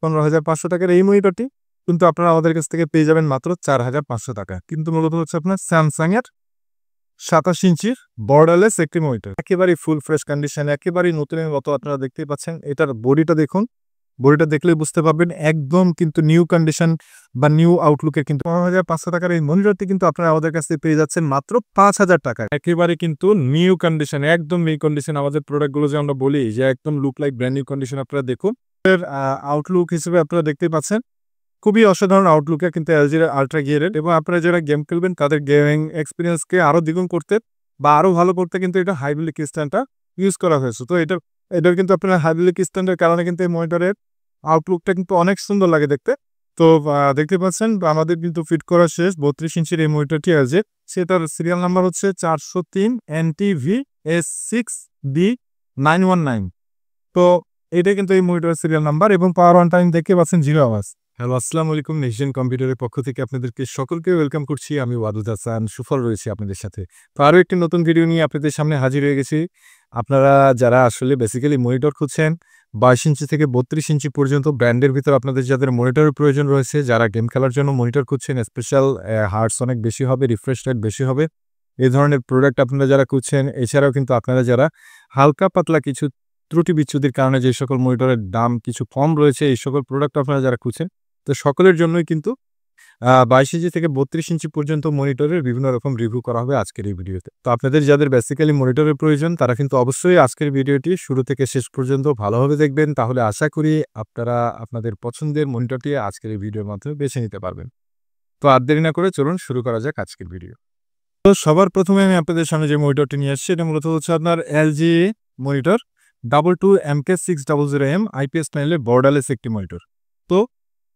15,500 টাকার এই মনিটরটি কিন্তু আপনারা আমাদের কাছ থেকে পেয়ে যাবেন মাত্র 4,500 টাকা। কিন্তু মূলত হচ্ছে আপনার স্যামসাং এর 27 ইঞ্চির বর্ডারলেস একটি মনিটর, একেবারেই ফুল ফ্রেশ কন্ডিশন, একেবারেই নতুনের মতো। আপনারা দেখতেই পাচ্ছেন, এটার বডিটা দেখুন, বডিটা দেখলেই বুঝতে পারবেন একদম কিন্তু নিউ কন্ডিশন বা নিউ আউটলুকে। কিন্তু 15,500 টাকার এই মনিটরটি কিন্তু আপনারা আমাদের কাছ থেকে পেয়ে যাচ্ছেন মাত্র 5,000 টাকায়, একেবারে কিন্তু নিউ কন্ডিশন, একদম নিউ কন্ডিশন। আমাদের প্রোডাক্টগুলো যে আমরা বলি যে একদম look like brand new condition, আপনারা দেখুন এর আউটলুক হিসেবে আপনারা দেখতেই পাচ্ছেন খুবই অসাধারণ আউটলুকে কিন্তু এলজির আল্ট্রা গিয়ারের। এবং আপনারা যারা গেম খেলবেন তাদের গেমিং এক্সপিরিয়েন্সকে আরো দ্বিগুণ করতে বা আরো ভালো করতে কিন্তু এটা হাইড্রোলিক স্ট্যান্ডটা ইউজ করা হয়েছে। তো এটার কিন্তু আপনারা হাইড্রোলিক স্ট্যান্ডের কারণে কিন্তু এই মনিটরের আউটলুকটা কিন্তু অনেক সুন্দর লাগে দেখতে। তো দেখতে পাচ্ছেন আমাদের কিন্তু ফিট করা শেষ 32 ইঞ্চির এই মনিটরটি আছে। সেটার সিরিয়াল নাম্বার হচ্ছে 403 NTV-S6B919। তো এটা কিন্তু এই মনিটরের সিরিয়াল নাম্বার এবং পাওয়ার অন টাইম দেখতে পাচ্ছেন 0 আওয়াজ। হ্যালো, আসসালামু আলাইকুম। নেক্সটজেন কম্পিউটারের পক্ষ থেকে আপনাদেরকে সকলকে ওয়েলকাম করছি। আমি ওয়াদুদ হাসান সুফল রয়েছি আপনাদের সাথে। তো আরও একটি নতুন ভিডিও নিয়ে আপনাদের সামনে হাজির হয়ে গেছি। আপনারা যারা আসলে বেসিক্যালি মনিটর খুঁজছেন 22 ইঞ্চি থেকে 32 ইঞ্চি পর্যন্ত ব্র্যান্ডের ভিতর আপনাদের যাদের মনিটরের প্রয়োজন রয়েছে, যারা গেম খেলার জন্য মনিটর খুঁজছেন, স্পেশাল হার্টস অনেক বেশি হবে, রিফ্রেশ রেট বেশি হবে, এই ধরনের প্রোডাক্ট আপনারা যারা খুঁজছেন, এছাড়াও কিন্তু আপনারা যারা হালকা পাতলা কিছু ত্রুটি বিচ্যুতির কারণে যে সকল মনিটরের দাম কিছু কম রয়েছে, এই সকল প্রোডাক্ট আপনারা যারা খুঁজছেন, তো সকলের জন্যই কিন্তু 22 ইঞ্চি থেকে 32 ইঞ্চি পর্যন্ত মনিটরের বিভিন্ন রকম রিভিউ করা হবে আজকের এই ভিডিওতে। তো আপনাদের যাদের বেসিক্যালি মনিটরের প্রয়োজন, তারা কিন্তু অবশ্যই আজকের ভিডিওটি শুরু থেকে শেষ পর্যন্ত ভালোভাবে দেখবেন। তাহলে আশা করি আপনারা আপনাদের পছন্দের মনিটরটি আজকের এই ভিডিওর মাধ্যমে বেছে নিতে পারবেন। তো আর দেরি না করে চলুন শুরু করা যাক আজকের ভিডিও। তো সবার প্রথমে আমি আপনাদের সামনে যে মনিটরটি নিয়ে আসছি, এটা মূলত হচ্ছে আপনার এলজি মনিটর 22MK600M IPS প্যানেলের বর্ডারলেস একটি মনিটর। তো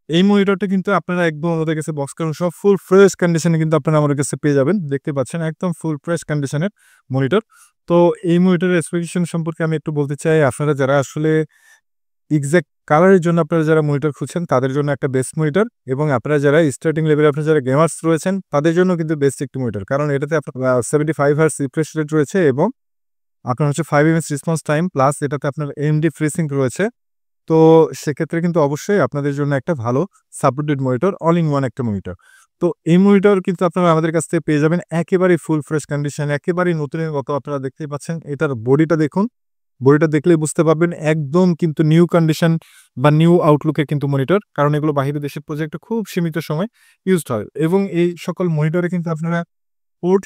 এই মনিটরটা কিন্তু আপনারা একদম আমাদের কাছে বক্স কারণ সব ফুল ফ্রেশ কন্ডিশনে কিন্তু আপনারা আমাদের কাছে পেয়ে যাবেন। দেখতে পাচ্ছেন একদম ফুল ফ্রেশ কন্ডিশনের মনিটর। তো এই মনিটরের স্পেসিফিকেশন সম্পর্কে আমি একটু বলতে চাই। আপনারা যারা আসলে এক্সাক্ট কালারের জন্য আপনারা যারা মনিটর খুঁজছেন, তাদের জন্য একটা বেস্ট মনিটর। এবং আপনারা যারা স্টার্টিং লেভেলে আপনারা যারা গেমার্স রয়েছেন, তাদের জন্য কিন্তু বেস্ট একটি মনিটর। কারণ এটাতে আপনার 75 হার্টজ রিফ্রেশ রেট রয়েছে এবং আপনার হচ্ছে 5 ms রেসপন্স টাইম, প্লাস এটাতে আপনার AMD FreeSync রয়েছে। তো সেক্ষেত্রে কিন্তু অবশ্যই আপনাদের জন্য একটা ভালো supported monitor, all in one একটা মনিটর। তো এই মনিটর কিন্তু আপনারা আমাদের কাছ থেকে পেয়ে যাবেন একেবারেই ফুল ফ্রেশ কন্ডিশন, একেবারেই নতুনের মতো। আপনারা দেখতেই পাচ্ছেন, এটার বডিটা দেখুন, বডিটা দেখলেই বুঝতে পারবেন একদম কিন্তু নিউ কন্ডিশন বা নিউ আউটলুকের কিন্তু মনিটর। কারণ এগুলো বাহিরে দেশের প্রজেক্টে খুব সীমিত সময় ইউজড হয়। এবং এই সকল মনিটরে কিন্তু আপনারা পোর্ট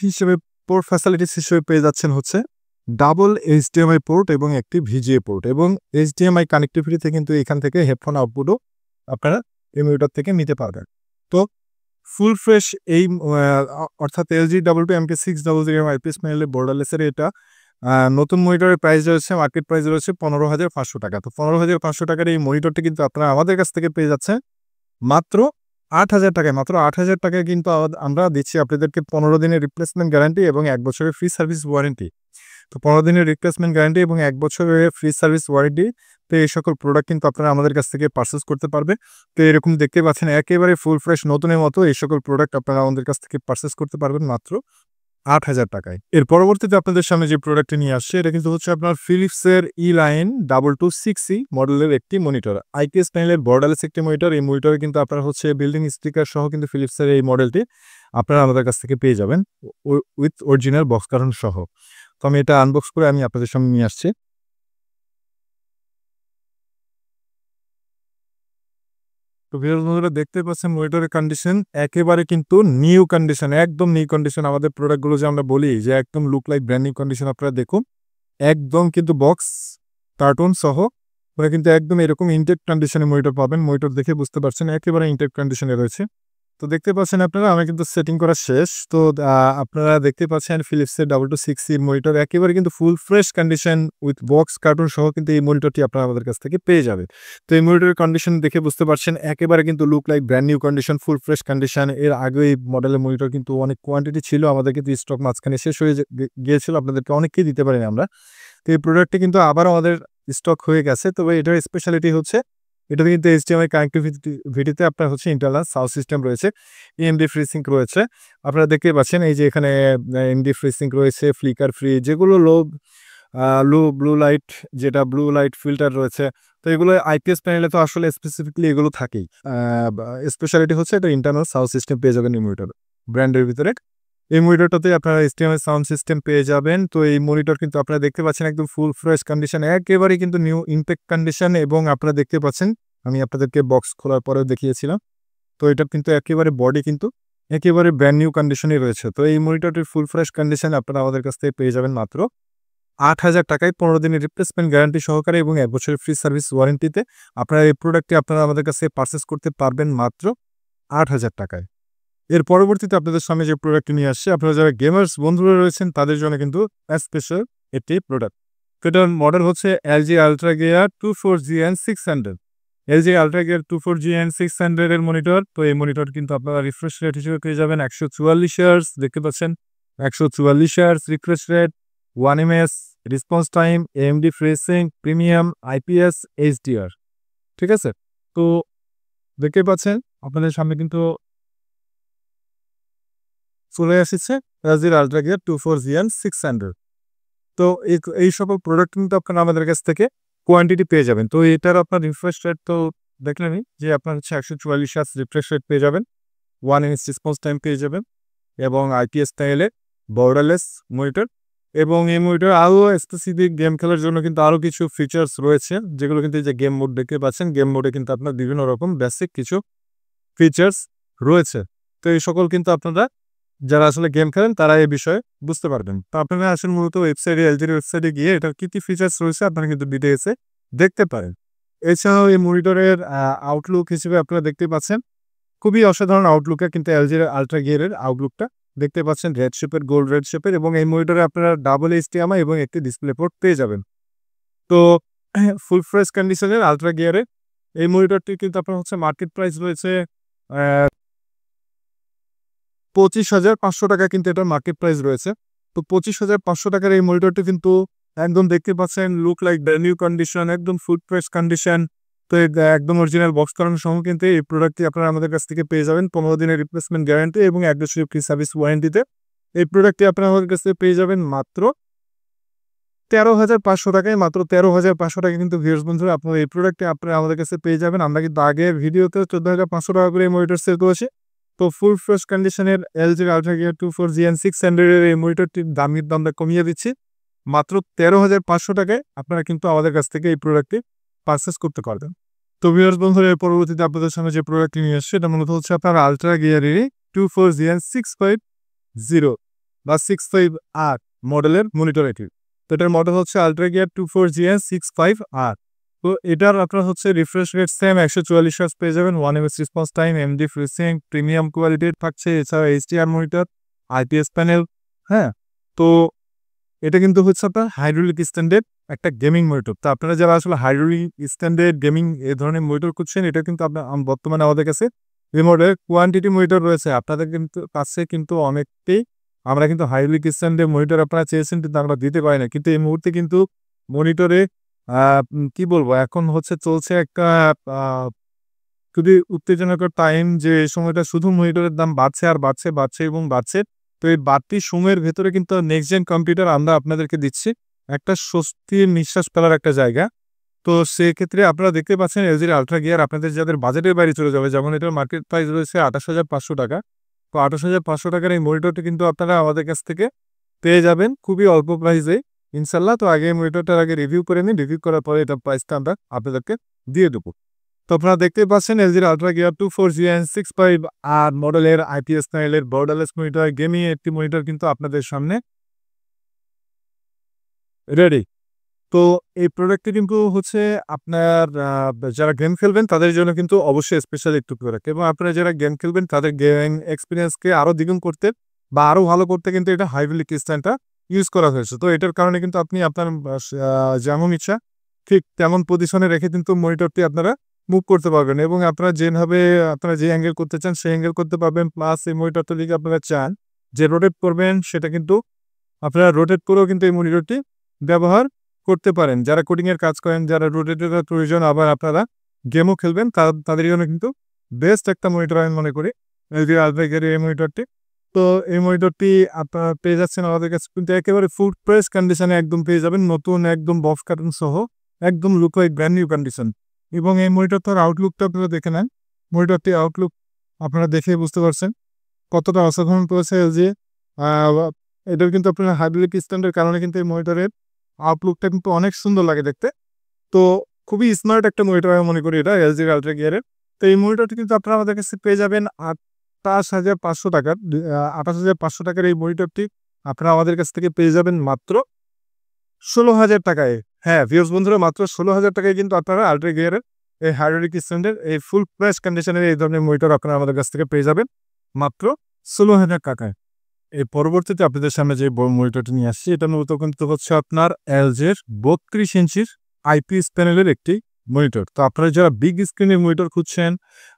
ফ্যাসিলিটিস হিসেবে পেয়ে যাচ্ছেন হচ্ছে ডাবল HDMI পোর্ট এবং একটি VGA পোর্ট, এবং HDMI কানেক্টিভিটিতে কিন্তু এখান থেকে হেডফোন আউটপুটও আপনারা এই মনিটর থেকে নিতে পারবেন। তো ফুল ফ্রেশ এই অর্থাৎ LG 22MK600M IPS প্যানেলের বর্ডারলেসের এটা নতুন মনিটরের প্রাইস রয়েছে, মার্কেট প্রাইস রয়েছে 15,500 টাকা। তো 15,500 টাকার এই মনিটরটি কিন্তু আপনারা আমাদের কাছ থেকে পেয়ে যাচ্ছেন মাত্র 8,000 টাকায়। মাত্র 8,000 টাকায় কিন্তু আমরা দিচ্ছি আপনাদেরকে 15 দিনের রিপ্লেসমেন্ট গ্যারান্টি এবং 1 বছরের ফ্রি সার্ভিস ওয়ারেন্টি। তো 15 দিনের রিপ্লেসমেন্ট গ্যারান্টি এবং 1 বছরের ফ্রি সার্ভিস ওয়ারেন্টি। তো এই সকল প্রোডাক্ট কিন্তু আপনারা আমাদের কাছ থেকে পারচেজ করতে পারবেন। তো এরকম দেখতে পাচ্ছেন একেবারে ফুল ফ্রেশ নতুনের মতো এই সকল প্রোডাক্ট আপনারা আমাদের কাছ থেকে পারচেজ করতে পারবেন মাত্র 8,000 টাকায়। এর পরবর্তীতে আপনাদের সামনে যে প্রোডাক্টটি নিয়ে আসছে, এটা কিন্তু হচ্ছে আপনার ফিলিপসের E-Line 2260 মডেলের একটি মনিটর, IPS প্যানেলের বর্ডারলেস একটি মনিটর। এই মনিটরে কিন্তু আপনারা হচ্ছে বিল্ডিং স্টিকার সহ কিন্তু ফিলিপসের এই মডেলটি আপনারা আমাদের কাছ থেকে পেয়ে যাবেন উইথ অরিজিনাল বক্স কারণ সহ। তো আমি এটা আনবক্স করে আমি আপনাদের সামনে নিয়ে আসছি। তো ভিউয়ার্স বন্ধুরা দেখতে পাচ্ছেন মনিটরের কন্ডিশন একেবারে কিন্তু নিউ কন্ডিশন, একদম নিউ কন্ডিশন। আমাদের প্রোডাক্টগুলো যে আমরা বলি যে একদম look like brand new condition, আপনারা দেখুন একদম কিন্তু বক্স কার্টুন সহ ওরা কিন্তু একদম এরকম ইনটেক কন্ডিশনে মনিটর পাবেন। মনিটর দেখে বুঝতে পারছেন একেবারে ইনটেক কন্ডিশনে রয়েছে। তো দেখতে পাচ্ছেন আপনারা, আমি কিন্তু সেটিং করা শেষ। তো আপনারা দেখতে পাচ্ছেন ফিলিপসের 2260 মনিটর একেবারে কিন্তু full fresh condition with box cartoon সহ কিন্তু এই মনিটরটি আপনারা আমাদের কাছ থেকে পেয়ে যাবেন। তো এই মনিটরের কন্ডিশন দেখে বুঝতে পারছেন একেবারে কিন্তু look like brand new condition, full fresh condition. এর আগে এই মডেলের মনিটর কিন্তু অনেক কোয়ান্টিটি ছিল, আমাদের কিন্তু স্টক মাঝখানে শেষ হয়ে গিয়েছিল, আপনাদেরকে অনেককেই দিতে পারিনি আমরা। তো এই প্রোডাক্টটি কিন্তু আবারও আমাদের স্টক হয়ে গেছে। তবে এটার স্পেশালিটি হচ্ছে এটাতে কিন্তু HDMI কানেক্টিভিটিতে আপনার হচ্ছে ইন্টারনাল সাউন্ড সিস্টেম রয়েছে, AMD FreeSync রয়েছে। আপনারা দেখতেই পাচ্ছেন এই যে এখানে AMD FreeSync রয়েছে, ফ্লিকার ফ্রি, যেগুলো লো ব্লু লাইট, যেটা ব্লু লাইট ফিল্টার রয়েছে। তো এগুলো আইপিএস প্যানেলে তো আসলে স্পেসিফিকলি এগুলো থাকেই। স্পেশালিটি হচ্ছে এটা ইন্টারনাল সাউন্ড সিস্টেম পেয়ে যাবেন এই মনিটর ব্র্যান্ডের ভিতরে। এই মনিটরটাতে আপনারা এইচডিএমআই সাউন্ড সিস্টেম পেয়ে যাবেন। তো এই মনিটর কিন্তু আপনারা দেখতে পাচ্ছেন একদম ফুল ফ্রেশ কন্ডিশন, একেবারেই কিন্তু নিউ ইমপ্যাক্ট কন্ডিশন। এবং আপনারা দেখতে পাচ্ছেন, আমি আপনাদেরকে বক্স খোলার পরেও দেখিয়েছিলাম। তো এটা কিন্তু একেবারে বডি কিন্তু একেবারে ব্র্যান্ড নিউ কন্ডিশনে রয়েছে। তো এই মনিটরটির ফুল ফ্রেশ কন্ডিশন আপনারা আমাদের কাছ থেকে পেয়ে যাবেন মাত্র ৮,০০০ টাকায় ১৫ দিনের রিপ্লেসমেন্ট গ্যারান্টি সহকারে এবং ১ বছরের ফ্রি সার্ভিস ওয়ারেন্টিতে আপনারা এই প্রোডাক্টটি আপনারা আমাদের কাছে পারচেস করতে পারবেন মাত্র ৮,০০০ টাকায়। এর পরবর্তীতে আপনাদের সামনে যে প্রোডাক্টটি নিয়ে আসছে, আপনারা যারা গেমার্স বন্ধুরা রয়েছেন তাদের জন্য কিন্তু স্পেশাল একটি প্রোডাক্ট। তো এটার মডেল হচ্ছে LG ultra gear 24GN600। LG ultra gear 24GN600 এর মনিটর। তো এই মনিটর কিন্তু আপনারা রিফ্রেশ রেট হিসেবে পেয়ে যাবেন ১৪৪ হার্টজ, দেখতে পাচ্ছেন ১৪৪ hertz refresh rate, 1ms response time, AMD FreeSync, premium, IPS, HDR. ঠিক আছে? তো দেখতে পাচ্ছেন আপনাদের সামনে কিন্তু চলে এসেছে এলজির আলট্রা গিয়ার 24GN600। তো এই সকল প্রোডাক্ট কিন্তু আপনারা আমাদের কাছ থেকে কোয়ান্টিটি পেয়ে যাবেন। তো এটার আপনার রিফ্রেশ রেট তো দেখলেনই যে আপনার হচ্ছে ১৪৪ হার্টজ রিফ্রেশ রেট পেয়ে যাবেন, 1ms রেসপন্স টাইম পেয়ে যাবেন এবং আইপিএস প্যানেলে বর্ডারলেস মনিটর। এবং এই মনিটর আরও স্পেসিফিক গেম খেলার জন্য কিন্তু আরও কিছু ফিচার্স রয়েছে, যেগুলো কিন্তু এই যে গেম মোড দেখতে পাচ্ছেন, গেম মোডে কিন্তু আপনার বিভিন্ন রকম বেসিক কিছু ফিচার্স রয়েছে। তো এই সকল কিন্তু আপনারা যারা আসলে গেম খেলেন তারা এই বিষয়ে বুঝতে পারবেন। তো আপনারা আসলে মূলত ওয়েবসাইটে, এলজির ওয়েবসাইটে গিয়ে এটার কি ফিচার্স রয়েছে আপনারা কিন্তু ডিটেইলসে দেখতে পারেন। এছাড়াও এই মনিটরের আউটলুক হিসেবে আপনারা দেখতে পাচ্ছেন খুবই অসাধারণ আউটলুকে কিন্তু এলজির আলট্রা গিয়ারের আউটলুকটা দেখতে পাচ্ছেন, রেড শেপের, গোল্ড রেড শেপের। এবং এই মনিটরে আপনারা ডাবল এইচডিএমআই এবং একটি ডিসপ্লে পোর্ট পেয়ে যাবেন। তো ফুল ফ্রেশ কন্ডিশনের আলট্রা গিয়ারে এই মনিটরটি কিন্তু আপনার হচ্ছে মার্কেট প্রাইস রয়েছে ২৫,৫০০ টাকা কিন্তু এটার মার্কেট প্রাইস রয়েছে। তো ২৫,৫০০ টাকার এই মনিটরটি কিন্তু একদম দেখতে পাচ্ছেন look like brand new condition, একদম ফুল ফ্রেশ কন্ডিশন। তো একদম অরিজিনাল বক্স করানো সহ কিন্তু এই প্রোডাক্টটি আপনারা আমাদের কাছ থেকে পেয়ে যাবেন ১৫ দিনের রিপ্লেসমেন্ট গ্যারান্টি এবং ১ বছরের ফ্রি সার্ভিস ওয়ারেন্টিতে। এই প্রোডাক্টটি আপনারা আমাদের কাছ থেকে পেয়ে যাবেন মাত্র ১৩,৫০০ টাকায়। মাত্র ১৩,৫০০ টাকায় কিন্তু ভিউয়ার্স বন্ধুরা আপনারা এই প্রোডাক্টটি আপনারা আমাদের কাছে পেয়ে যাবেন। আমরা কিন্তু আগের ভিডিওতে ১৪,৫০০ টাকা করে এই মনিটর সেল করেছি। তো ফুল ফ্রেশ কন্ডিশনের এলজির আলট্রা গিয়ার 24GN600 এর এই মনিটরটির দামের দামটা কমিয়ে দিচ্ছি। মাত্র ১৩,৫০০ টাকায় আপনারা কিন্তু আমাদের কাছ থেকে এই প্রোডাক্টটি পারচেস করতে পারবেন। তো ভিউয়ার্স বন্ধুরা এর পরবর্তীতে আপনাদের সামনে যে প্রোডাক্টটি নিয়ে আসছে এটা মূলত হচ্ছে আপনার আলট্রা গিয়ারেরই 24GN650 বা 65R মডেলের মনিটর এটি। তো এটার মডেল হচ্ছে আলট্রা গিয়ার 24GN65R। তো এটার আপনার হচ্ছে রিফ্রেশ রেট সেম ১৪৪ হার্টজ পেয়ে যাবেন, 1ms response time, MD ফ্রিসিং, premium কোয়ালিটির থাকছে। এছাড়া এইচডিআর মনিটর, আইপিএস প্যানেল। হ্যাঁ, তো এটা কিন্তু হচ্ছে আপনার হাইড্রোলিক স্ট্যান্ডার্ড একটা গেমিং মনিটর। তো আপনারা যারা আসলে হাইড্রোলিক স্ট্যান্ডার্ড গেমিং এ ধরনের মনিটর খুঁজছেন, এটা কিন্তু আপনার বর্তমানে আমাদের কাছে এই মডেলের কোয়ান্টিটি মনিটর রয়েছে। আপনাদের কিন্তু কাছে কিন্তু অনেকটাই আমরা কিন্তু হাইড্রোলিক স্ট্যান্ডার্ড মনিটর আপনারা চেয়েছেন কিন্তু আমরা দিতে পারি না। কিন্তু এই মুহূর্তে কিন্তু মনিটরে কি বলবো, এখন হচ্ছে চলছে একটা আ খুবই উত্তেজনকর টাইম, যে এই সময়টা শুধু মনিটরের দাম বাড়ছে আর বাড়ছে, বাড়ছে এবং বাড়ছে। তো এই বাড়তি সময়ের ভেতরে কিন্তু নেক্সট জেন কম্পিউটার আমরা আপনাদেরকে দিচ্ছি একটা স্বস্তির নিঃশ্বাস ফেলার একটা জায়গা। তো সেক্ষেত্রে আপনারা দেখতে পাচ্ছেন এলজির আলট্রা গিয়ার আপনাদের যাদের বাজেটের বাইরে চলে যাবে, যেমন এটার মার্কেট প্রাইস রয়েছে ২৮,৫০০ টাকা। তো ২৮,৫০০ টাকার এই মনিটরটি কিন্তু আপনারা আমাদের কাছ থেকে পেয়ে যাবেন খুবই অল্প প্রাইসে ইনশাল্লাহ। তো আগে এই মনিটরটার আগে রিভিউ করে নিন, রিভিউ করার পরে এটার প্রাইসটা আমরা আপনাদেরকে দিয়ে দেবো। তো আপনারা দেখতেই পাচ্ছেন এলজির আলট্রা গিয়ার 24GN65R মডেলের আইপিএস প্যানেলের বর্ডারলেস মনিটর গেমিং একটি মনিটর কিন্তু আপনাদের সামনে রেডি। তো এই প্রোডাক্টটি কিন্তু হচ্ছে আপনার যারা গেম খেলবেন তাদের জন্য কিন্তু অবশ্যই স্পেশাল একটু প্রোডাক্ট, এবং আপনারা যারা গেম খেলবেন তাদের গেমিং এক্সপিরিয়েন্সকে আরও দ্বিগুণ করতে বা আরও ভালো করতে কিন্তু এটা হাইড্রোলিক স্ট্যান্ডটা ইউজ করা হয়েছে। তো এটার কারণে কিন্তু আপনি আপনার যেমন ইচ্ছা ঠিক তেমন পজিশনে রেখে কিন্তু মনিটরটি আপনারা মুভ করতে পারবেন এবং আপনারা যেভাবে আপনারা যে অ্যাঙ্গেল করতে চান সেই অ্যাঙ্গেল করতে পারবেন। প্লাস এই মনিটরটা যদি আপনারা চান যে রোটেট করবেন, সেটা কিন্তু আপনারা রোটেট করেও কিন্তু এই মনিটরটি ব্যবহার করতে পারেন। যারা কোডিং এর কাজ করেন, যারা রোটেটের প্রয়োজন, আবার আপনারা গেমও খেলবেন, তাদের জন্য কিন্তু বেস্ট একটা মনিটর আমি মনে করি এলজি আলট্রা গিয়ারের এই মনিটরটি। তো এই মনিটরটি আপনারা পেয়ে যাচ্ছেন আমাদের কাছে কিন্তু একেবারে ফুল ফ্রেশ কন্ডিশনে একদম পেয়ে যাবেন। নতুন একদম বক্স কার্টন সহ একদম look like brand new condition. এবং এই মনিটরটার আউটলুকটা আপনারা দেখে নেন। মনিটরটির আউটলুক আপনারা দেখেই বুঝতে পারছেন কতটা অসাধারণ করেছে এলজি। আ এটার কিন্তু আপনার হাইড্রোলিক স্ট্যান্ডের কারণে কিন্তু এই মনিটরের আউটলুকটা কিন্তু অনেক সুন্দর লাগে দেখতে। তো খুবই স্মার্ট একটা মনিটর আমি মনে করি এটা এলজির আল্ট্রা গিয়ারের। তো এই মনিটরটি কিন্তু আপনারা আমাদের কাছে পেয়ে যাবেন ৳২৮,৫০০ ৳২৮,৫০০ এই মনিটরটি আপনারা আমাদের কাছ থেকে পেয়ে যাবেন মাত্র ৳১৬,০০০ হ্যাঁ, ভিউয়ার্স বন্ধুরা মাত্র ৳১৬,০০০ কিন্তু আপনারা আল্ট্রা গিয়ারের এই হাইড্রোলিক স্ট্যান্ডের এই ফুল ফ্রেশ কন্ডিশনের এই ধরনের মনিটর আপনারা আমাদের কাছ থেকে পেয়ে যাবেন মাত্র ৳১৬,০০০। এর পরবর্তীতে আপনাদের সামনে যে বড় মনিটরটি নিয়ে আসছি এটা মূলত কিন্তু হচ্ছে আপনার এলজির ৩২ ইঞ্চির আইপিএস প্যানেলের একটি মনিটর। তো আপনারা যারা বিগ স্ক্রিনের মনিটর খুঁজছেন,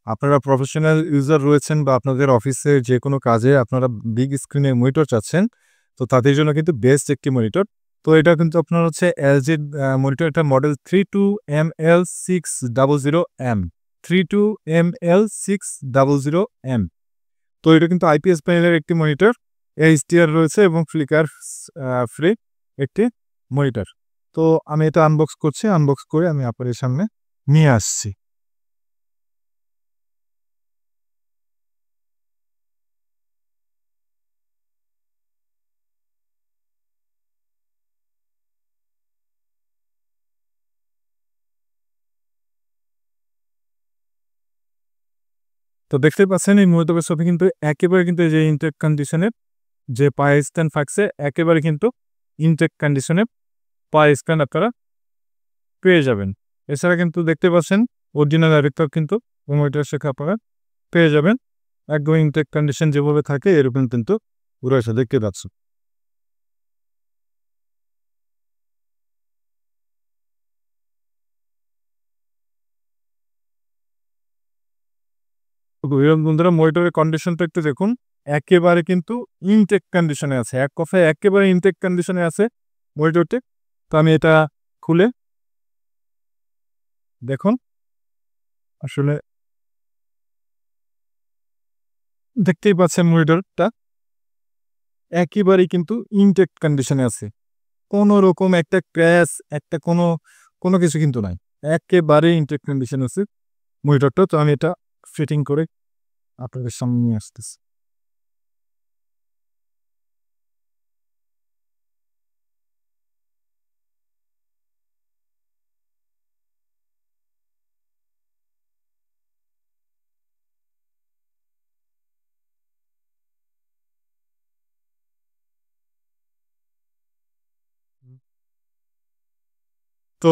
আপনারা প্রফেশনাল ইউজার রয়েছেন বা আপনাদের অফিসে যেকোনো কাজে আপনারা বিগ স্ক্রিনের মনিটর চাচ্ছেন, তো তাদের জন্য কিন্তু বেস্ট একটি মনিটর। তো এটা কিন্তু আপনার হচ্ছে এলজির মনিটর, এটা মডেল 32ML600M 32ML600M। তো এটা কিন্তু আইপিএস প্যানেলের একটি মনিটর, এইচডিআর রয়েছে এবং ফ্লিকার ফ্রি একটি মনিটর। তো আমি এটা আনবক্স করছি, আনবক্স করে আমি আপনাদের সামনে নিয়ে আসছি। তো দেখতেই পাচ্ছেন এই মনিটরের সাথে কিন্তু একেবারে কিন্তু এই যে ইনটেক কন্ডিশনের যে পায়ের স্ট্যান্ড থাকছে একেবারে কিন্তু ইনটেক কন্ডিশনে পায়ের স্ট্যান্ড আপনারা পেয়ে যাবেন। এছাড়া কিন্তু দেখতে পাচ্ছেন অরিজিনাল অ্যাডাপ্টার কিন্তু মনিটরের সাথে আপনারা পেয়ে যাবেন। একদম ইনটেক কন্ডিশন যেভাবে থাকে এরকম কিন্তু রয়েছে দেখতে পাচ্ছেন। বন্ধুরা মনিটরের কন্ডিশনটা একটু দেখুন। একেবারে কিন্তু ইনটেক কন্ডিশনে আছে। এক কথায় একেবারে ইনটেক কন্ডিশনে আছে মনিটরটি। তো আমি এটা খুলে দেখুন আসলে দেখতেই পাচ্ছেন মনিটরটা একেবারেই কিন্তু ইনটেক কন্ডিশনে আছে। কোন রকম একটা ক্র্যাশ একটা কোনো কিছু কিন্তু নাই। একেবারে ইনটেক কন্ডিশন আছে মনিটরটা। তো আমি এটা ফিটিং করে আপনাদের সামনে নিয়ে আসতেছি। তো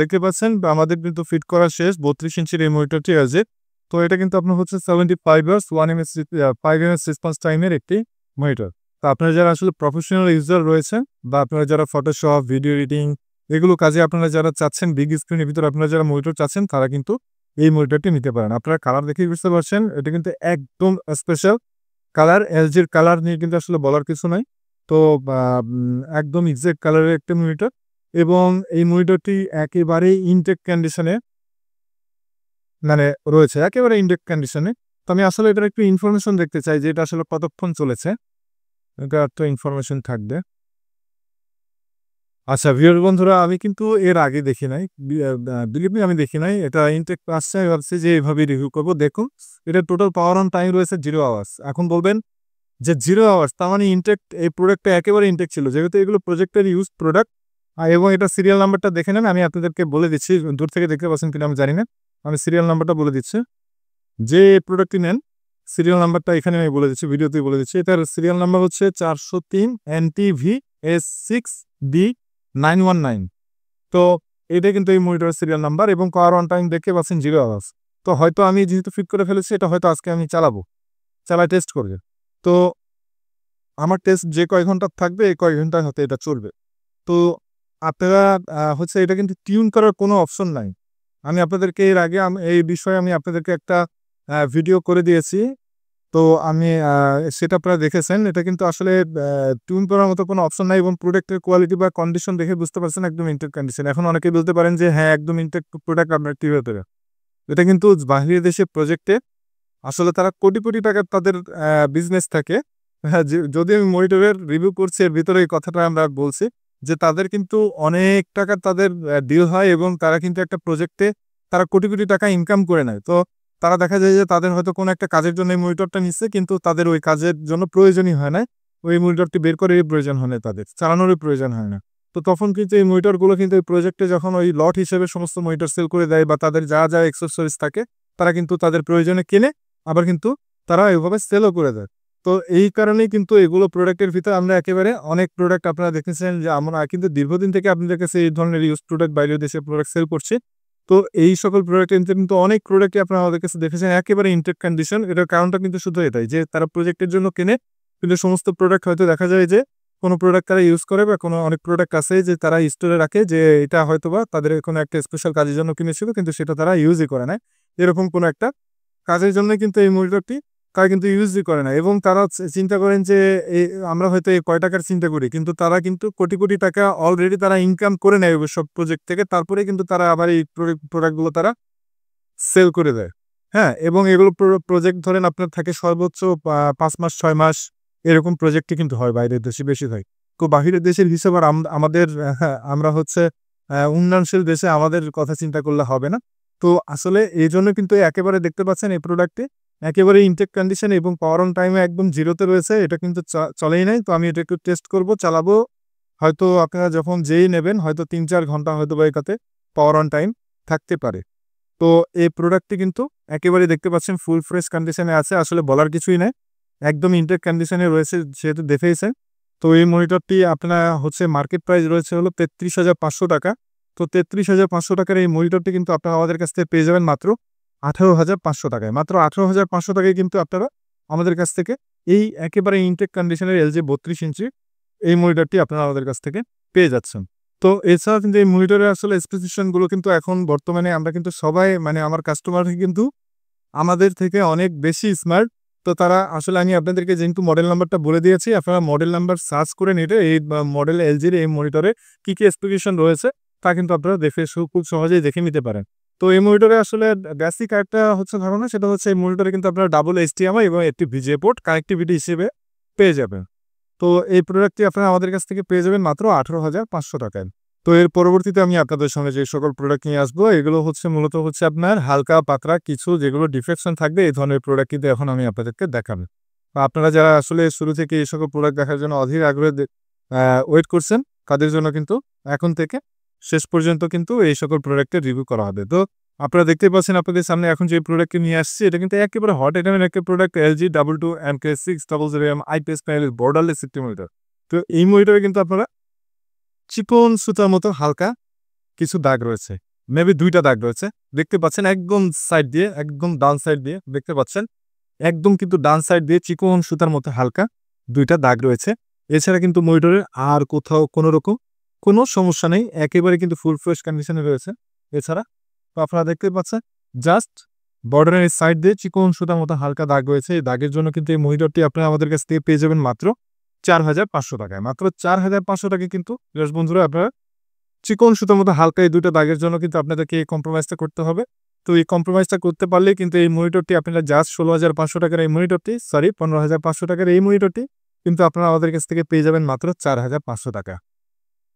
দেখতে পাচ্ছেন আমাদের কিন্তু ফিট করা শেষ। ৩২ ইঞ্চির এই মনিটরটি আছে। তো এটা কিন্তু আপনার হচ্ছে 75 ইয়ার্স 1 এমএস 5 এমএস রেসপন্স টাইমের একটি মনিটর। তো আপনারা যারা আসলে প্রফেশনাল ইউজার রয়েছেন বা আপনারা যারা ফটোশপ, ভিডিও এডিটিং এগুলো কাজে আপনারা যারা চাচ্ছেন বিগ স্ক্রিনের ভিতরে আপনারা যারা মনিটর চাচ্ছেন তারা কিন্তু এই মনিটরটি নিতে পারেন। আপনারা কালার দেখেই বুঝতে পারছেন এটা কিন্তু একদম স্পেশাল কালার। এলজির কালার নিয়ে কিন্তু আসলে বলার কিছু নাই। তো একদম এক্সাক্ট কালারের একটা মনিটর এবং এই মনিটরটি একেবারেই ইনটেক কন্ডিশনে মানে রয়েছে, একেবারে ইনটেক কন্ডিশনে। তো আমি আসলে এটার একটু ইনফরমেশন দেখতে চাই যে এটা আসলে কতক্ষণ চলেছে। এটা একটা ইনফরমেশন থাকবে। আচ্ছা ভিউয়ার বন্ধুরা আমি কিন্তু এর আগে দেখি নাই। বিলিভ মি আমি দেখি নাই। এটা ইনটেক আসছে আমি ভাবছি যে এভাবেই রিভিউ করব। দেখুন এটার টোটাল পাওয়ার অন টাইম রয়েছে 0 আওয়ার্স। এখন বলবেন যে 0 আওয়ার্স তার মানে ইনটেক এই প্রোডাক্টটা একেবারে ইনটেক ছিল। যেহেতু এগুলো প্রজেক্টের ইউজড প্রোডাক্ট এবং এটা সিরিয়াল নাম্বারটা দেখে নেন। আমি আপনাদেরকে বলে দিচ্ছি। দূর থেকে দেখতে পাচ্ছেন কিনা আমি জানি না। আমি সিরিয়াল নাম্বারটা বলে দিচ্ছি। যে প্রোডাক্টটি নেন সিরিয়াল নাম্বারটা এখানে আমি বলে দিচ্ছি, ভিডিওতেই বলে দিচ্ছি। এটার সিরিয়াল নাম্বার হচ্ছে 403 NTVS6B919। তো এটা কিন্তু এই মনিটরের সিরিয়াল নাম্বার এবং পাওয়ার অন টাইম দেখতে পাচ্ছেন 0 আওয়ার্স। তো হয়তো আমি যেহেতু ফিট করে ফেলেছি এটা হয়তো আজকে আমি চালাবো। চালায় টেস্ট করব। তো আমার টেস্ট যে কয় ঘন্টা থাকবে এই কয় ঘন্টায় হয়তো এটা চলবে। তো আপনারা হচ্ছে এটা কিন্তু টিউন করার কোনো অপশন নাই। আমি আপনাদেরকে এর আগে এই বিষয়ে আমি আপনাদেরকে একটা ভিডিও করে দিয়েছি। তো আমি সেটা আপনারা দেখেছেন। এটা কিন্তু আসলে টিউন করার মতো কোনো অপশন নাই এবং প্রোডাক্টের কোয়ালিটি বা কন্ডিশন দেখে বুঝতে পারছেন একদম ইনটেক কন্ডিশন। এখন অনেকেই বলতে পারেন যে হ্যাঁ, একদম ইনটেক প্রোডাক্ট আপনার কিভাবে পেলেন? এটা কিন্তু বাহিরের দেশের প্রজেক্টে আসলে তারা কোটি, কোটি টাকার তাদের বিজনেস থাকে হ্যাঁ, যদি আমি মনিটরের রিভিউ করছি এর ভিতরে এই কথাটা আমরা বলছি যে তাদের কিন্তু অনেক টাকার তাদের ডিল হয় এবং তারা কিন্তু একটা প্রজেক্টে তারা কোটি, কোটি টাকা ইনকাম করে নেয়। তো তারা দেখা যায় যে তাদের হয়তো কোনো একটা কাজের জন্য এই মনিটরটা নিচ্ছে কিন্তু তাদের ওই কাজের জন্য প্রয়োজনই হয় না। ওই মনিটরটি বের করেরই প্রয়োজন হয় না তাদের। চালানোরই প্রয়োজন হয় না। তো তখন কিন্তু এই মনিটরগুলো কিন্তু এই প্রজেক্টে যখন ওই লট হিসেবে সমস্ত মনিটর সেল করে দেয় বা তাদের যা অ্যাক্সেসরিজ থাকে তারা কিন্তু তাদের প্রয়োজনে কেনে আবার কিন্তু তারা এভাবে সেলও করে দেয়। তো এই কারণেই কিন্তু এগুলো প্রোডাক্টের ভিতরে আমরা একেবারে অনেক প্রোডাক্ট আপনারা দেখেছেন যে আমরা কিন্তু দীর্ঘদিন থেকে আপনাদের কাছে এই ধরনের ইউজ প্রোডাক্ট বাইরের দেশে প্রোডাক্ট সেল করছি। তো এই সকল প্রোডাক্টের কিন্তু অনেক প্রোডাক্টই আপনারা আমাদের কাছে দেখেছেন একেবারে ইনটেক কন্ডিশন। এটার কারণটা কিন্তু শুধু এটাই যে তারা প্রজেক্টের জন্য কেনে কিন্তু সমস্ত প্রোডাক্ট হয়তো দেখা যায় যে কোনো প্রোডাক্ট তারা ইউজ করে বা কোনো অনেক প্রোডাক্ট আছে যে তারা স্টোরে রাখে যে এটা হয়তোবা তাদের কোনো একটা স্পেশাল কাজের জন্য কিনেছিল কিন্তু সেটা তারা ইউজই করে না। এরকম কোনো একটা কাজের জন্য কিন্তু এই মনিটরটি তারা কিন্তু ইউজই করে না এবং তারা চিন্তা করেন যে আমরা হয়তো এই কয় টাকার চিন্তা করি কিন্তু তারা কিন্তু কোটি, কোটি টাকা অলরেডি তারা ইনকাম করে নেয় ওইসব প্রজেক্ট থেকে। তারপরে কিন্তু তারা আবার এই প্রোডাক্টগুলো তারা সেল করে দেয়। হ্যাঁ? এবং এগুলো প্রজেক্ট ধরেন আপনার থাকে সর্বোচ্চ ৫ মাস ৬ মাস এরকম প্রজেক্টই কিন্তু হয় বাইরের দেশে বেশিরভাগ। তো বাহিরের দেশের হিসাব আর আমাদের হ্যাঁ, আমরা হচ্ছে উন্নয়নশীল দেশে আমাদের কথা চিন্তা করলে হবে না। তো আসলে এজন্য কিন্তু একেবারে দেখতে পাচ্ছেন এই প্রোডাক্টটি একেবারে ইনটেক কন্ডিশন এবং পাওয়ার অন টাইম এ একদম 0 তে রয়েছে। এটা কিন্তু চলেই নাই। তো আমি এটা একটু টেস্ট করব, চালাবো। হয়তো আপনারা যখন যেই নেবেন হয়তো ৩-৪ ঘন্টা হয়তোবা এটাতে পাওয়ার অন টাইম থাকতে পারে। তো এই প্রোডাক্টটি কিন্তু একেবারেই দেখতে পাচ্ছেন ফুল ফ্রেশ কন্ডিশনে আছে। আসলে বলার কিছুই নাই। একদম ইনটেক কন্ডিশনে রয়েছে যেহেতু দেখেইছেন। তো এই মনিটরটি আপনার হচ্ছে মার্কেট প্রাইস রয়েছে হলো ৳৩৩,৫০০। তো ৳৩৩,৫০০ এই মনিটরটি কিন্তু আপনারা আমাদের কাছ থেকে পেয়ে যাবেন মাত্র ৳১৮,৫০০ মাত্র ৳১৮,৫০০ কিন্তু আপনারা আমাদের কাছ থেকে এই একেবারে ইনটেক কন্ডিশনের LG ৩২ ইঞ্চি এই মনিটরটি আপনারা আমাদের কাছ থেকে পেয়ে যাচ্ছেন। তো এছাড়া কিন্তু এই মনিটরের আসলে স্পেসিফিকেশন গুলো কিন্তু এখন বর্তমানে আমরা কিন্তু সবাই মানে আমার কাস্টমার কিন্তু আমাদের থেকে অনেক বেশি স্মার্ট। তো তারা আসলে আমি আপনাদেরকে যেহেতু মডেল নাম্বারটা বলে দিয়েছি, আপনারা মডেল নাম্বার সার্চ করে নিলে এই মডেল LG-র এই মনিটরে কি স্পেসিফিকেশন রয়েছে তা কিন্তু আপনারা দেখে খুব সহজেই দেখে নিতে পারেন। তো এই মনিটরে আসলে বেসিক একটা হচ্ছে ধারণা সেটা হচ্ছে এই মনিটরে কিন্তু আপনারা ডাবল HDMI এবং একটি VGA পোর্ট কানেক্টিভিটি হিসেবে পেয়ে যাবেন। তো এই প্রোডাক্টটি আপনারা আমাদের কাছ থেকে পেয়ে যাবেন মাত্র ৳১৮,৫০০ তো এর পরবর্তীতে আমি আপনাদের সঙ্গে যে সকল প্রোডাক্ট নিয়ে আসবো এগুলো হচ্ছে মূলত হচ্ছে আপনার হালকা পাতলা কিছু যেগুলো ডিফেকশন থাকবে এই ধরনের প্রোডাক্ট কিন্তু এখন আমি আপনাদেরকে দেখাবো। আপনারা যারা আসলে শুরু থেকে এই সকল প্রোডাক্ট দেখার জন্য অধীর আগ্রহে ওয়েট করছেন তাদের জন্য কিন্তু এখন থেকে শেষ পর্যন্ত কিন্তু এই সকল প্রোডাক্টের রিভিউ করা হবে। তো আপনারা দেখতেই পাচ্ছেন আপনাদের সামনে এখন যে প্রোডাক্টটি নিয়ে আসছি এটা কিন্তু একেবারে হট আইটেমের একটা প্রোডাক্ট LG 22 MK600M IPS প্যানেলের বর্ডারলেস একটি মনিটর। তো এই মনিটরে কিন্তু আপনারা চিকন সুতার মতো হালকা কিছু দাগ রয়েছে। মেবি ২ টা দাগ রয়েছে। দেখতে পাচ্ছেন একদম সাইড দিয়ে, একদম ডান সাইড দিয়ে দেখতে পাচ্ছেন। একদম কিন্তু ডান সাইড দিয়ে চিকন সুতার মতো হালকা ২ টা দাগ রয়েছে। এছাড়া কিন্তু মনিটরের আর কোথাও কোনো রকম কোনো সমস্যা নেই। একেবারে কিন্তু ফুল ফ্রেশ কন্ডিশনে রয়েছে। এছাড়া তো আপনারা দেখতে পাচ্ছেন জাস্ট বর্ডারের সাইড দিয়ে চিকন সুতার মতো হালকা দাগ রয়েছে। এই দাগের জন্য কিন্তু এই মনিটরটি আপনারা আমাদের কাছ থেকে পেয়ে যাবেন মাত্র ৳৪,৫০০ মাত্র ৳৪,৫০০ কিন্তু ভিউয়ার্স বন্ধুরা আপনারা চিকন সুতার মতো হালকা এই ২ টা দাগের জন্য কিন্তু আপনাদেরকে এই কম্প্রোমাইজটা করতে হবে। তো এই কম্প্রোমাইজটা করতে পারলেই কিন্তু এই মনিটরটি আপনারা জাস্ট ৳১৬,৫০০ এই মনিটরটি সরি ৳১৫,৫০০ এই মনিটরটি কিন্তু আপনারা আমাদের কাছ থেকে পেয়ে যাবেন মাত্র ৳৪,৫০০।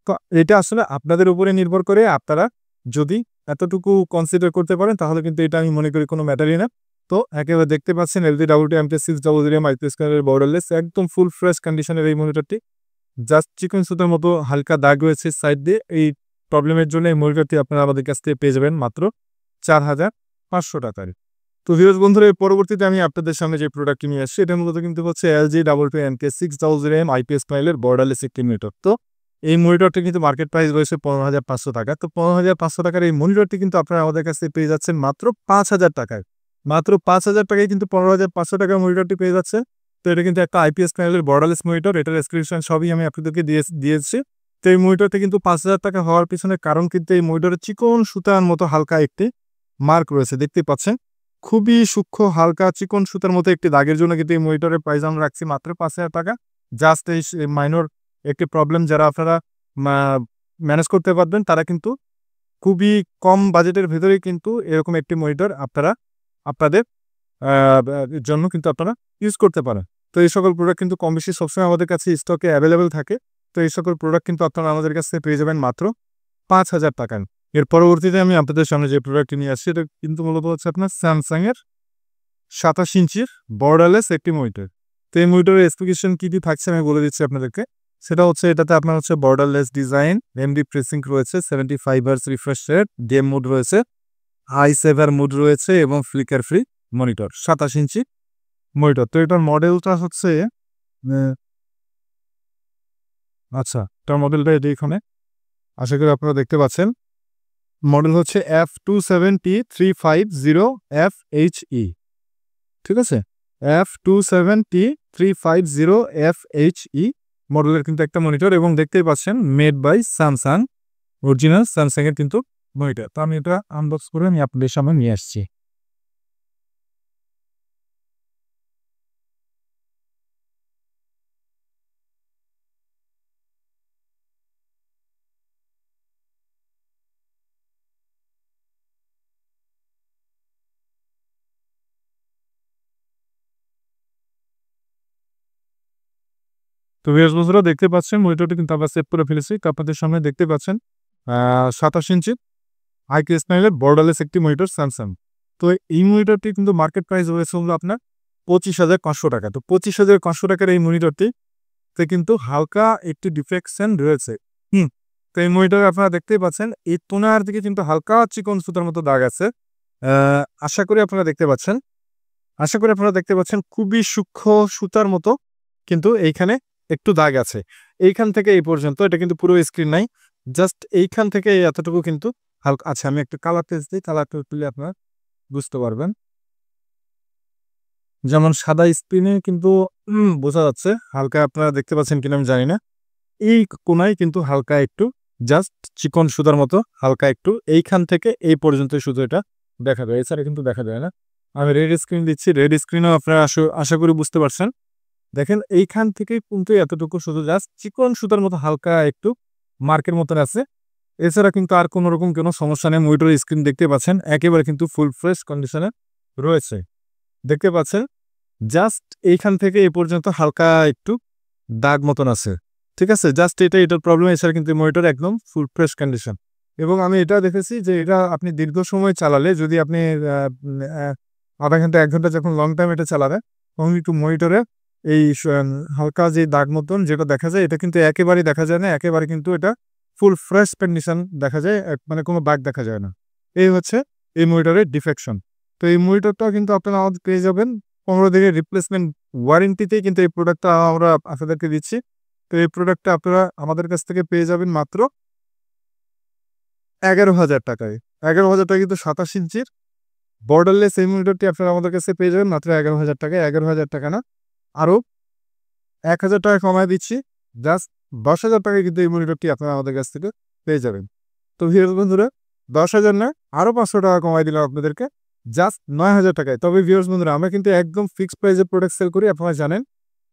তো এটা আসলে আপনাদের উপরে নির্ভর করে আপনারা যদি এতটুকু কনসিডার করতে পারেন তাহলে কিন্তু এটা আমি মনে করি কোনো ম্যাটারই না। তো একেবারে দেখতে পাচ্ছেন LG 22 MK600M IPS প্যানেলের বর্ডারলেস একদম ফুল ফ্রেশ কন্ডিশনের এই মনিটরটি। জাস্ট চিকন সুতার মতো হালকা দাগ রয়েছে সাইড দিয়ে। এই প্রবলেমের জন্য এই মনিটরটি আপনারা আমাদের কাছ থেকে পেয়ে যাবেন মাত্র ৳৪,৫০০ তো ভিউয়ার্স বন্ধুরা এর পরবর্তীতে আমি আপনাদের সামনে যে প্রোডাক্টটি নিয়ে আসছি এটা মূলত কিন্তু হচ্ছে LG 22 MK600M IPS প্যানেলের বর্ডারলেস একটি মনিটর। তো এই মনিটরটি কিন্তু মার্কেট প্রাইস রয়েছে ৳১৫,৫০০ তো ৳১৫,৫০০ এই মনিটরটি কিন্তু আপনারা আমাদের কাছ থেকে পেয়ে যাচ্ছেন মাত্র ৳৫,০০০ মাত্র ৳৫,০০০ কিন্তু ৳১৫,৫০০ মনিটরটি পেয়ে যাচ্ছেন। তো এটা কিন্তু একটা IPS প্যানেলের বর্ডারলেস মনিটর। এটার ডেসক্রিপশন সবই আমি আপনাদেরকে দিয়েছি। তো এই মনিটরটি কিন্তু ৳৫,০০০ হওয়ার পিছনে কারণ কিন্তু এই মনিটরের চিকন সুতার মতো হালকা একটি মার্ক রয়েছে দেখতেই পাচ্ছেন। খুবই সূক্ষ্ম হালকা চিকন সুতার মতো একটি দাগের জন্য কিন্তু এই মনিটরের প্রাইস আমরা রাখছি মাত্র ৳৫,০০০ জাস্ট এই মাইনর একটি প্রবলেম যারা আপনারা মা ম্যানেজ করতে পারবেন তারা কিন্তু খুবই কম বাজেটের ভেতরেই কিন্তু এরকম একটি মনিটর আপনারা আপনাদের আ ব্যা জন্য কিন্তু আপনারা ইউজ করতে পারেন। তো এই সকল প্রোডাক্ট কিন্তু কম বেশি সবসময় আমাদের কাছে স্টকে অ্যাভেলেবেল থাকে। তো এই সকল প্রোডাক্ট কিন্তু আপনারা আমাদের কাছ থেকে পেয়ে যাবেন মাত্র ৫,০০০ টাকায়। এর পরবর্তীতে আমি আপনাদের সামনে যে প্রোডাক্টটি নিয়ে আসছি এটা কিন্তু মূলত হচ্ছে আপনার স্যামসাংয়ের ২৭ ইঞ্চির বর্ডারলেস একটি মনিটর। তো এই মনিটরের স্পেসিফিকেশন কী থাকছে আমি বলে দিচ্ছি আপনাদেরকে। সেটা হচ্ছে এটাতে আপনার হচ্ছে বর্ডারলেস ডিজাইন, এমডি প্রেসিং রয়েছে, 75 hertz refresh rate, game mode রয়েছে, হাই সেভার মোড রয়েছে এবং flicker free monitor. ২৭ inch monitor. তো এটার মডেলটা হচ্ছে আচ্ছা, এটার মডেলটা এখানে আশা করি আপনারা দেখতে পাচ্ছেন। মডেল হচ্ছে F27T350FHE। ঠিক আছে, F27T350FHE মডেলের কিন্তু একটা মনিটর এবং দেখতেই পাচ্ছেন মেড বাই স্যামসাং, অরিজিনাল স্যামসাংয়ের কিন্তু মনিটর। তো আমি এটা আনবক্স করে আমি আপনাদের সামনে নিয়ে আসছি। তো ভিউয়ার্স বন্ধুরা দেখতে পাচ্ছেন মনিটরটি কিন্তু আমরা সেভ করে ফেলেছি। তো আপনাদের সামনে দেখতে পাচ্ছেন ২৭ ইঞ্চি আইকিউ স্টাইলের বর্ডারলেস একটি মনিটর স্যামসাং। তো এই মনিটরটি কিন্তু মার্কেট প্রাইস রয়েছে হলো আপনার ২৫,৫০০ টাকা। তো ২৫,৫০০ টাকার এই মনিটরটিতে কিন্তু হালকা একটি ডিফেকশন রয়েছে। তো এই মনিটরে আপনারা দেখতেই পাচ্ছেন এই তোনার দিকে কিন্তু হালকা চিকন সুতার মতো দাগ আছে। আশা করি আপনারা দেখতে পাচ্ছেন খুবই সূক্ষ্ম সুতার মতো কিন্তু এইখানে একটু দাগ আছে। এইখান থেকে এই পর্যন্ত, এটা কিন্তু পুরো স্ক্রিন নাই, জাস্ট এইখান থেকে এতটুকু কিন্তু হালকা আছে। আমি একটু কালার টেস্ট দিই, কালারটা তুলে আপনারা বুঝতে পারবেন। যেমন সাদা স্ক্রিনে কিন্তু বোঝা যাচ্ছে, হালকা আপনারা দেখতে পাচ্ছেন কিনা আমি জানি না, এই কোনায় কিন্তু হালকা একটু জাস্ট চিকন সুতার মতো হালকা একটু এইখান থেকে এই পর্যন্ত শুধু এটা দেখা যায়, এছাড়া কিন্তু দেখা যায় না। আমি রেড স্ক্রিন দিচ্ছি, রেড স্ক্রিনেও আপনারা আশা করি বুঝতে পারছেন। দেখেন এইখান থেকে কিন্তু এতটুকু শুধু জাস্ট চিকন সুতার মতো হালকা একটু মার্কের মতন আছে, এছাড়া কিন্তু আর কোনো রকম কোনো সমস্যা নেই। মনিটর স্ক্রিন দেখতে পাচ্ছেন একেবারে কিন্তু ফুল ফ্রেশ কন্ডিশনে রয়েছে। দেখতে পাচ্ছেন জাস্ট এইখান থেকে এই পর্যন্ত হালকা একটু দাগ মতন আছে। ঠিক আছে, জাস্ট এটার প্রবলেম, এছাড়া কিন্তু মনিটর একদম ফুল ফ্রেশ কন্ডিশন। এবং আমি এটা দেখেছি যে এটা আপনি দীর্ঘ সময় চালালে, যদি আপনি আধা ঘন্টা ১ ঘন্টা যখন লং টাইম এটা চালাবেন তখন একটু মনিটরে এই হালকা যে দাগ মতন যেটা দেখা যায়, এটা কিন্তু একেবারেই দেখা যায় না, একেবারে কিন্তু এটা ফুল ফ্রেশ কন্ডিশন দেখা যায়, মানে কোনো দাগ দেখা যায় না। এই হচ্ছে এই মনিটরের ডিফেকশন। তো এই মনিটরটা কিন্তু আপনারা আমাদের পেয়ে যাবেন ১৫ দিনের রিপ্লেসমেন্ট ওয়ারেন্টিতেই কিন্তু এই প্রোডাক্টটা আমরা আপনাদেরকে দিচ্ছি। তো এই প্রোডাক্টটা আপনারা আমাদের কাছ থেকে পেয়ে যাবেন মাত্র ১১,০০০ টাকায়। ১১,০০০ টাকা কিন্তু ২৭ ইঞ্চির বর্ডারলেস এই মনিটরটি আপনারা আমাদের কাছে পেয়ে যাবেন মাত্র ১১,০০০ টাকায়। ১১,০০০ টাকা না, আরও ১,০০০ টাকা কমায় দিচ্ছি, জাস্ট ১০,০০০ টাকায় কিন্তু এই মনিটরটি আপনারা আমাদের কাছ থেকে পেয়ে যাবেন। তো ভিউয়ার্স বন্ধুরা ১০,০০০ না, আরও ৫০০ টাকা কমাই দিলাম আপনাদেরকে, জাস্ট ৯,০০০ টাকায়। তবে ভিউয়ার্স বন্ধুরা আমরা কিন্তু একদম ফিক্সড প্রাইসে প্রোডাক্ট সেল করি, আপনারা জানেন।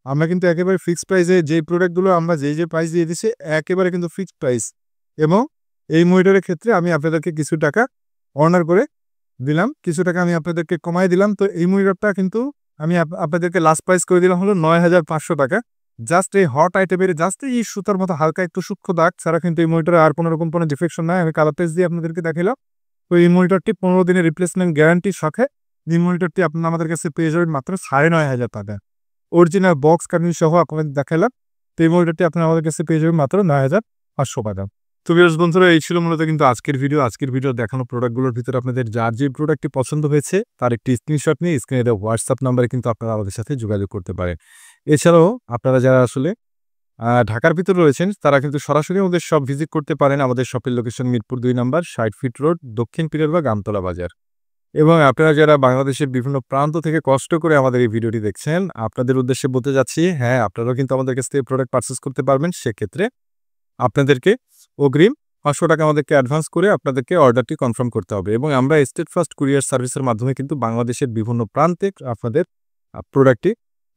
আমরা কিন্তু একেবারে ফিক্সড প্রাইসে যেই প্রোডাক্টগুলো আমরা যে প্রাইস দিয়ে দিচ্ছি একেবারে কিন্তু ফিক্সড প্রাইস। এবং এই মনিটরের ক্ষেত্রে আমি আপনাদেরকে কিছু টাকা অনার করে দিলাম, কিছু টাকা আমি আপনাদেরকে কমাই দিলাম। তো এই মনিটরটা কিন্তু আমি আপনাদেরকে লাস্ট প্রাইস করে দিলাম হলো ৯,৫০০ টাকা। জাস্ট এই হট আইটেমের জাস্ট এই সুতার মতো হালকা একটু সূক্ষ্ম দাগ ছাড়া কিন্তু এই মনিটরে আর কোনো রকম কোনো ডিফেকশন নাই। আমি কালার টেস্ট দিয়ে আপনাদেরকে দেখালাম। তো এই মনিটরটি ১৫ দিনের রিপ্লেসমেন্ট গ্যারান্টির সাথে এই মনিটরটি আপনারা আমাদের কাছে পেয়ে যাবেন মাত্র ৯,৫০০ টাকা। অরিজিনাল বক্স কার্টুন সহ আপনাদের দেখালাম। তো এই মনিটরটি আপনারা আমাদের কাছে পেয়ে যাবেন মাত্র ৯,৫০০ টাকা। তো ভিউয়ার্স বন্ধুরা এই ছিল মূলত কিন্তু আজকের ভিডিও দেখানো প্রোডাক্টগুলোর ভিতরে আপনাদের যার যে প্রোডাক্টটি পছন্দ হয়েছে তার একটি স্ক্রিনশট নিয়ে স্ক্রিনে দেওয়া হোয়াটসঅ্যাপ নাম্বারে কিন্তু আপনারা আমাদের সাথে যোগাযোগ করতে পারেন। এছাড়াও আপনারা যারা আসলে ঢাকার ভিতরে রয়েছেন তারা কিন্তু সরাসরি আমাদের শপ ভিজিট করতে পারেন। আমাদের শপের লোকেশন মিরপুর ২ নম্বর ৬০ ফিট রোড, দক্ষিণ পীরেরবাগ, আমতলা বাজার। এবং আপনারা যারা বাংলাদেশের বিভিন্ন প্রান্ত থেকে কষ্ট করে আমাদের এই ভিডিওটি দেখছেন, আপনাদের উদ্দেশ্যে বলতে যাচ্ছি, হ্যাঁ আপনারাও কিন্তু আমাদের কাছ থেকে প্রোডাক্ট পারচেস করতে পারবেন। সেক্ষেত্রে আপনাদেরকে অগ্রিম ৫০০ টাকা আমাদেরকে অ্যাডভান্স করে আপনাদেরকে অর্ডারটি কনফার্ম করতে হবে। এবং আমরা স্টেট ফার্স্ট কুরিয়ার সার্ভিসের মাধ্যমে কিন্তু বাংলাদেশের বিভিন্ন প্রান্তে আপনাদের প্রোডাক্টটি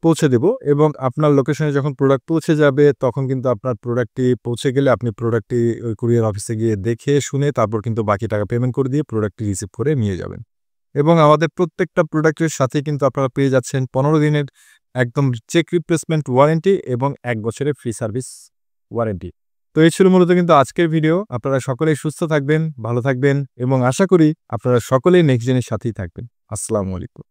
পৌঁছে দেব। এবং আপনার লোকেশনে যখন প্রোডাক্ট পৌঁছে যাবে তখন কিন্তু আপনার প্রোডাক্টটি পৌঁছে গেলে আপনি প্রোডাক্টটি ওই কুরিয়ার অফিসে গিয়ে দেখে শুনে তারপর কিন্তু বাকি টাকা পেমেন্ট করে দিয়ে প্রোডাক্টটি রিসিভ করে নিয়ে যাবেন। এবং আমাদের প্রত্যেকটা প্রোডাক্টের সাথে কিন্তু আপনারা পেয়ে যাচ্ছেন ১৫ দিনের একদম চেক রিপ্লেসমেন্ট ওয়ারেন্টি এবং ১ বছরের ফ্রি সার্ভিস ওয়ারেন্টি। তো এই ছিল মূলত কিন্তু আজকের ভিডিও। আপনারা সকলেই সুস্থ থাকবেন, ভালো থাকবেন এবং আশা করি আপনারা সকলেই নেক্সট জেনের সাথেই থাকবেন। আসসালামু আলাইকুম।